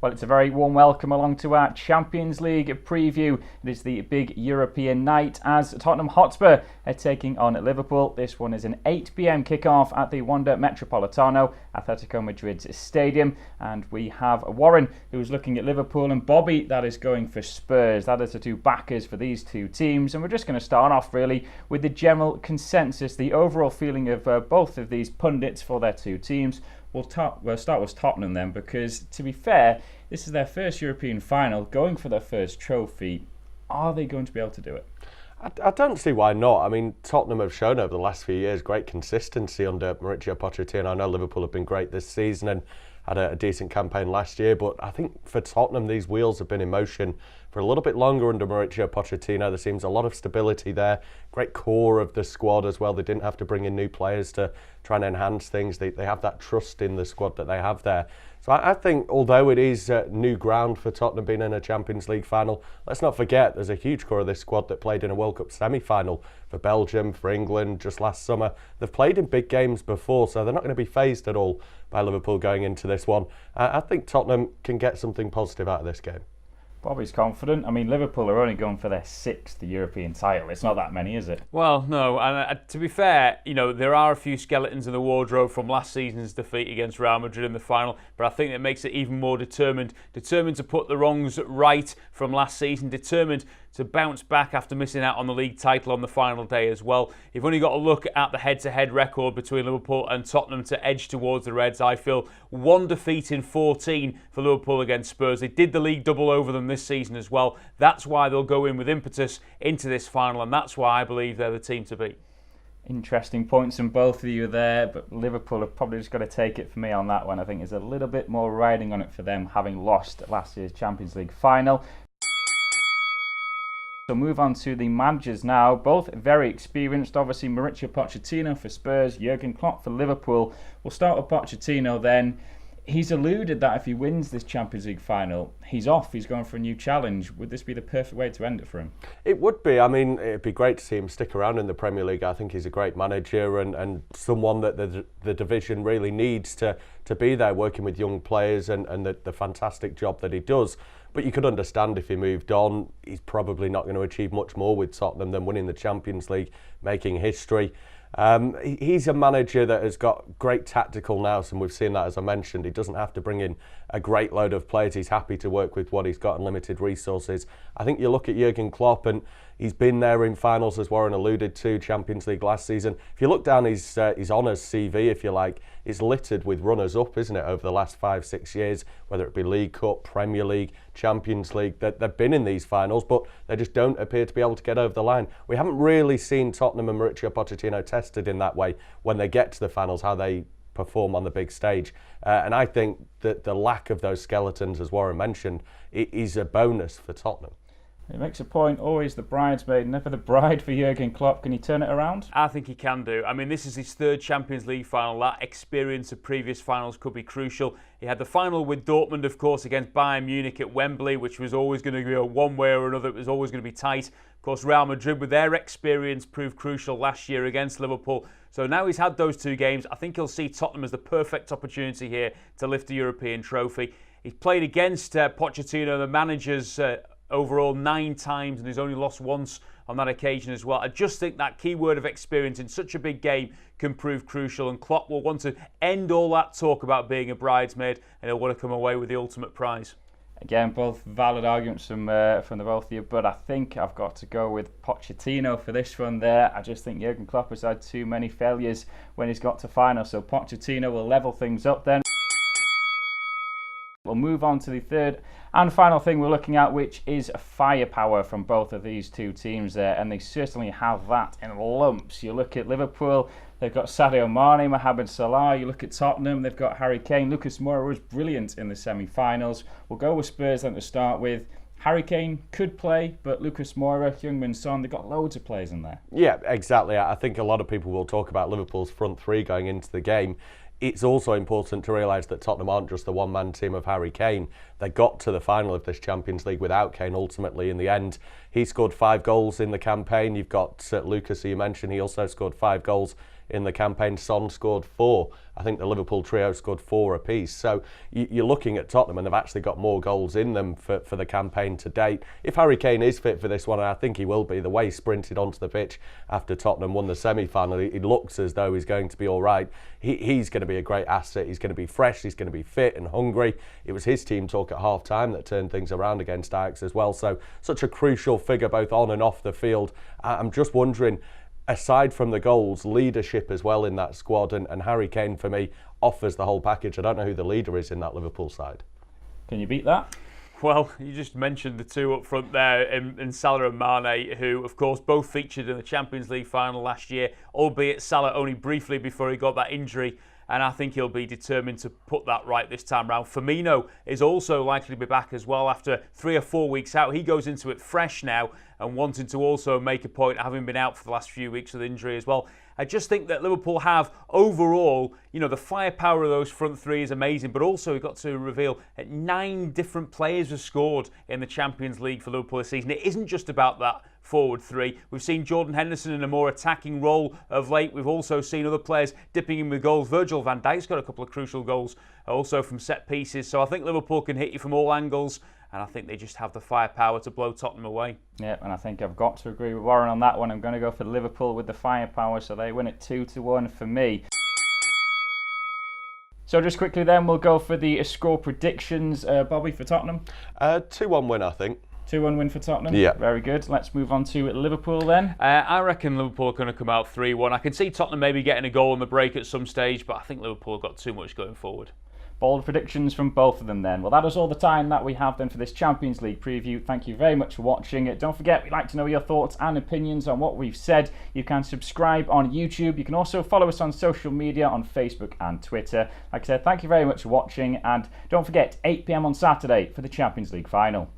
Well, it's a very warm welcome along to our Champions League preview. It is the big European night as Tottenham Hotspur are taking on Liverpool. This one is an 8 p.m. kickoff at the Wanda Metropolitano, Atletico Madrid's stadium. And we have Warren, who's looking at Liverpool, and Bobbie, that is going for Spurs. That is the two backers for these two teams. And we're just going to start off really with the general consensus, the overall feeling of both of these pundits for their two teams. We'll start with Tottenham then, because to be fair, this is their first European final, going for their first trophy. Are they going to be able to do it? I don't see why not. I mean, Tottenham have shown over the last few years great consistency under Mauricio Pochettino. I know Liverpool have been great this season and had a decent campaign last year, but I think for Tottenham, these wheels have been in motion for a little bit longer under Mauricio Pochettino. There seems a lot of stability there, great core of the squad as well. They didn't have to bring in new players to try and enhance things. They have that trust in the squad that they have there. So I think, although it is new ground for Tottenham being in a Champions League final, let's not forget there's a huge core of this squad that played in a World Cup semi-final for Belgium, for England just last summer. They've played in big games before, so they're not going to be fazed at all by Liverpool going into this one. I think Tottenham can get something positive out of this game. Bobbie's confident. I mean, Liverpool are only going for their 6th European title. It's not that many, is it? Well, no. And to be fair, there are a few skeletons in the wardrobe from last season's defeat against Real Madrid in the final. But I think it makes it even more determined to put the wrongs right from last season, determined to bounce back after missing out on the league title on the final day as well. You've only got to look at the head-to-head record between Liverpool and Tottenham to edge towards the Reds. I feel 1 defeat in 14 for Liverpool against Spurs. They did the league double over them this season as well. That's why they'll go in with impetus into this final, and that's why I believe they're the team to beat. Interesting points from both of you there, but Liverpool have probably just got to take it for me on that one. I think there's a little bit more riding on it for them, having lost last year's Champions League final. So move on to the managers now, both very experienced. Obviously, Mauricio Pochettino for Spurs, Jurgen Klopp for Liverpool. We'll start with Pochettino then. He's alluded that if he wins this Champions League final, he's off. He's going for a new challenge. Would this be the perfect way to end it for him? It would be. I mean, it'd be great to see him stick around in the Premier League. I think he's a great manager and someone that the division really needs to be there, working with young players and the fantastic job that he does. But you could understand if he moved on, he's probably not going to achieve much more with Tottenham than winning the Champions League, making history. He's a manager that has got great tactical nous, and we've seen that, as I mentioned. He doesn't have to bring in a great load of players. He's happy to work with what he's got and limited resources. I think you look at Jurgen Klopp, and he's been there in finals, as Warren alluded to, Champions League last season. If you look down his honours CV, if you like, it's littered with runners-up, isn't it, over the last 5-6 years, whether it be League Cup, Premier League, Champions League. They've been in these finals, but they just don't appear to be able to get over the line. We haven't really seen Tottenham and Mauricio Pochettino tested in that way when they get to the finals, how they perform on the big stage. And I think that the lack of those skeletons, as Warren mentioned, is a bonus for Tottenham. He makes a point, always the bridesmaid, never the bride for Jurgen Klopp. Can he turn it around? I think he can do. I mean, this is his 3rd Champions League final. That experience of previous finals could be crucial. He had the final with Dortmund, of course, against Bayern Munich at Wembley, which was always going to go one way or another. It was always going to be tight. Of course, Real Madrid, with their experience, proved crucial last year against Liverpool. So now he's had those 2 games. I think he'll see Tottenham as the perfect opportunity here to lift a European trophy. He's played against Pochettino, the manager's overall 9 times, and he's only lost once on that occasion as well. I just think that key word of experience in such a big game can prove crucial, and Klopp will want to end all that talk about being a bridesmaid, and he'll want to come away with the ultimate prize. Again, both valid arguments from the both of you, but I think I've got to go with Pochettino for this one there. I just think Jurgen Klopp has had too many failures when he's got to final, so Pochettino will level things up then. We'll move on to the third and final thing we're looking at, which is firepower from both of these two teams there, and they certainly have that in lumps. You look at Liverpool, they've got Sadio Mane, Mohamed Salah. You look at Tottenham, they've got Harry Kane. Lucas Moura was brilliant in the semi-finals. We'll go with Spurs then to start with. Harry Kane could play, but Lucas Moura, Heung-min Son, they've got loads of players in there. Yeah, exactly. I think a lot of people will talk about Liverpool's front 3 going into the game. It's also important to realise that Tottenham aren't just the one-man team of Harry Kane. They got to the final of this Champions League without Kane ultimately in the end. He scored 5 goals in the campaign. You've got Lucas, who you mentioned, he also scored 5 goals in the campaign. Son scored 4. I think the Liverpool trio scored 4 apiece. So you're looking at Tottenham, and they've actually got more goals in them for the campaign to date. If Harry Kane is fit for this one, and I think he will be, the way he sprinted onto the pitch after Tottenham won the semi-final, he looks as though he's going to be all right. He's going to be a great asset. He's going to be fresh. He's going to be fit and hungry. It was his team talk at half-time that turned things around against Ajax as well. So such a crucial figure both on and off the field. I'm just wondering, aside from the goals, leadership as well in that squad, and Harry Kane for me offers the whole package. I don't know who the leader is in that Liverpool side. Can you beat that? Well, you just mentioned the two up front there in Salah and Mane, who of course both featured in the Champions League final last year, albeit Salah only briefly before he got that injury. And I think he'll be determined to put that right this time round. Firmino is also likely to be back as well after 3 or 4 weeks out. He goes into it fresh now and wanting to also make a point, having been out for the last few weeks with injury as well. I just think that Liverpool have overall, the firepower of those front three is amazing, but also we've got to reveal that 9 different players have scored in the Champions League for Liverpool this season. It isn't just about that forward three. We've seen Jordan Henderson in a more attacking role of late. We've also seen other players dipping in with goals. Virgil van Dijk's got a couple of crucial goals also from set pieces. So I think Liverpool can hit you from all angles, and I think they just have the firepower to blow Tottenham away. Yeah, and I think I've got to agree with Warren on that one. I'm going to go for Liverpool with the firepower, so they win it 2-1 for me. So just quickly then, we'll go for the score predictions. Bobbie, for Tottenham? 2-1 win, I think. 2-1 win for Tottenham? Yeah. Very good. Let's move on to Liverpool then. I reckon Liverpool are going to come out 3-1. I can see Tottenham maybe getting a goal on the break at some stage, but I think Liverpool have got too much going forward. Bold predictions from both of them then. Well, that is all the time that we have then for this Champions League preview. Thank you very much for watching. Don't forget, we'd like to know your thoughts and opinions on what we've said. You can subscribe on YouTube. You can also follow us on social media on Facebook and Twitter. Like I said, thank you very much for watching, and don't forget, 8 p.m. on Saturday for the Champions League final.